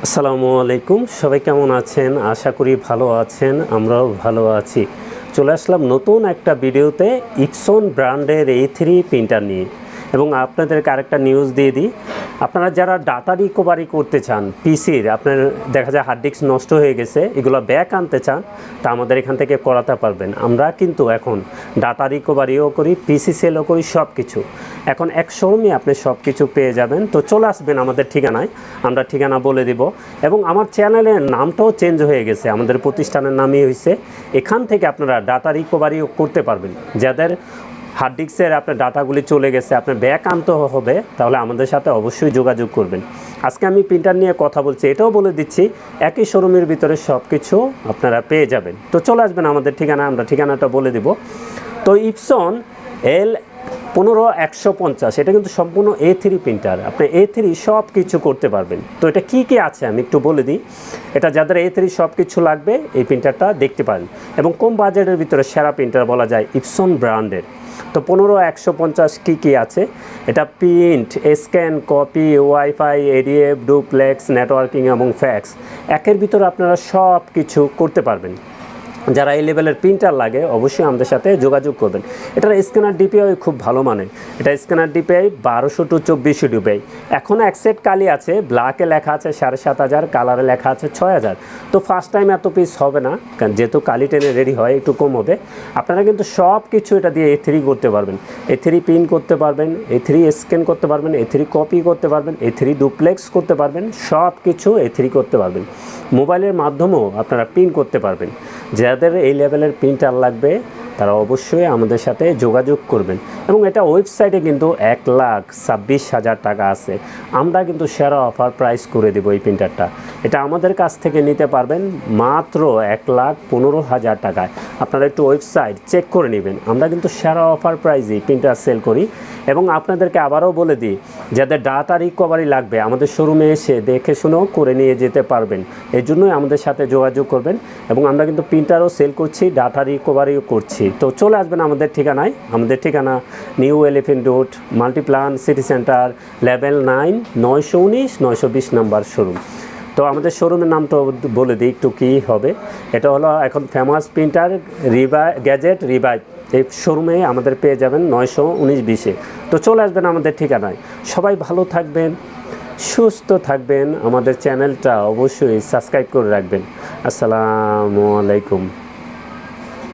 আসসালামু আলাইকুম, সবাই কেমন আছেন? আশা করি ভালো আছেন, আমরাও ভালো আছি। চলে আসলাম নতুন একটা ভিডিওতে ইপসন ব্র্যান্ডের A3 প্রিন্টার নিয়ে। এবং আপনাদেরকে আরেকটা নিউজ দিয়ে দিই, আপনারা যারা ডাটা রিকভারি করতে চান পিসির, আপনার দেখা যায় হার্ড ডিস্ক নষ্ট হয়ে গেছে, এগুলো ব্যাক আনতে চান, তা আমাদের এখান থেকে করাতে পারবেন। আমরা কিন্তু এখন ডাটা রিকভারিও করি, পিসি সেলও করি, সব কিছু এখন এক শোরুমে আপনি সব কিছু পেয়ে যাবেন। তো চলে আসবেন আমাদের ঠিকানায়, আমরা ঠিকানা বলে দিব। এবং আমার চ্যানেলের নামটাও চেঞ্জ হয়ে গেছে, আমাদের প্রতিষ্ঠানের নামই হয়েছে। এখান থেকে আপনারা ডাটা রিকভারিও করতে পারবেন। যাদের হার্ড ডিস্কের আপনার ডাটাগুলি চলে গেছে, আপনার ব্যাক আনতে হবে, তাহলে আমাদের সাথে অবশ্যই যোগাযোগ করবেন। আজকে আমি প্রিন্টার নিয়ে কথা বলছি, এটাও বলে দিচ্ছি একই শোরুমের ভিতরে সব কিছু আপনারা পেয়ে যাবেন। তো চলে আসবেন আমাদের ঠিকানা, আমরা ঠিকানাটা বলে দিব। তো ইপসন L15150, এটা কিন্তু সম্পূর্ণ A3 প্রিন্টার। আপনি A3 সব কিছু করতে পারবেন। তো এটা কি কি আছে আমি একটু বলে দিই। এটা যাদের A3 সব কিছু লাগবে এই প্রিন্টারটা দেখতে পারেন। এবং কম বাজেটের ভিতরে সেরা প্রিন্টার বলা যায় ইপসন ব্র্যান্ডের। তো 15150 কী আছে, এটা print, scan, copy, wifi, ADF, duplex, networking এবং ফ্যাক্স, একের ভিতরে আপনারা সব কিছু করতে পারবেন। যারা এই লেভেলের প্রিন্টার লাগে অবশ্যই আমাদের সাথে যোগাযোগ করবেন। এটার স্ক্যানার ডিপিআই খুব ভালো মানের। এটা স্ক্যানার ডিপিআই 1200 to 2400 ডিপিআই। এখনও এক সেট কালি আছে, ব্ল্যাকে লেখা আছে 7500, কালারে লেখা আছে 6000। তো ফার্স্ট টাইম এত পিস হবে না, কারণ যেহেতু কালি টেনে রেডি হয় একটু কম হবে। আপনারা কিন্তু সব কিছু এটা দিয়ে A3 করতে পারবেন, A3 প্রিন্ট করতে পারবেন, A3 স্ক্যান করতে পারবেন, A3 কপি করতে পারবেন, A3 ডুপ্লেক্স করতে পারবেন, সব কিছু A3 করতে পারবেন। মোবাইলের মাধ্যমেও আপনারা প্রিন্ট করতে পারবেন। যাদের এই লেভেলের প্রিন্টার লাগবে তারা অবশ্যই আমাদের সাথে যোগাযোগ করবেন। এবং এটা ওয়েবসাইটে কিন্তু 1,26,000 টাকা আছে। আমরা কিন্তু সেরা অফার প্রাইস করে দেবো এই প্রিন্টারটা। এটা আমাদের কাছ থেকে নিতে পারবেন মাত্র 1,15,000 টাকায়। আপনারা একটু ওয়েবসাইট চেক করে নেবেন। আমরা কিন্তু সেরা অফার প্রাইসেই প্রিন্টার সেল করি। এবং আপনাদেরকে আবারও বলে দিই, যাদের ডাটা রিকভারি লাগবে আমাদের শোরুমে এসে দেখে শুনেও করে নিয়ে যেতে পারবেন। এই জন্যই আমাদের সাথে যোগাযোগ করবেন। এবং আমরা কিন্তু প্রিন্টারও সেল করছি, ডাটা রিকভারিও করছি। তো চলে আসবেন আমাদের ঠিকানায়। আমাদের ঠিকানা new elephant road, Multiplan city centre, level 9, 919, 920 number showroom. তো আমাদের শোরুমের নামটা বলে দিই একটু কী হবে। এটা হলো এখন ফেমাস প্রিন্টার গ্যাজেট রিভাইভ। এই শোরুমে আমাদের পেয়ে যাবেন 919-20-এ। তো চলে আসবেন আমাদের ঠিকানায়। সবাই ভালো থাকবেন, সুস্থ থাকবেন। আমাদের চ্যানেলটা অবশ্যই সাবস্ক্রাইব করে রাখবেন। আসসালামু আলাইকুম।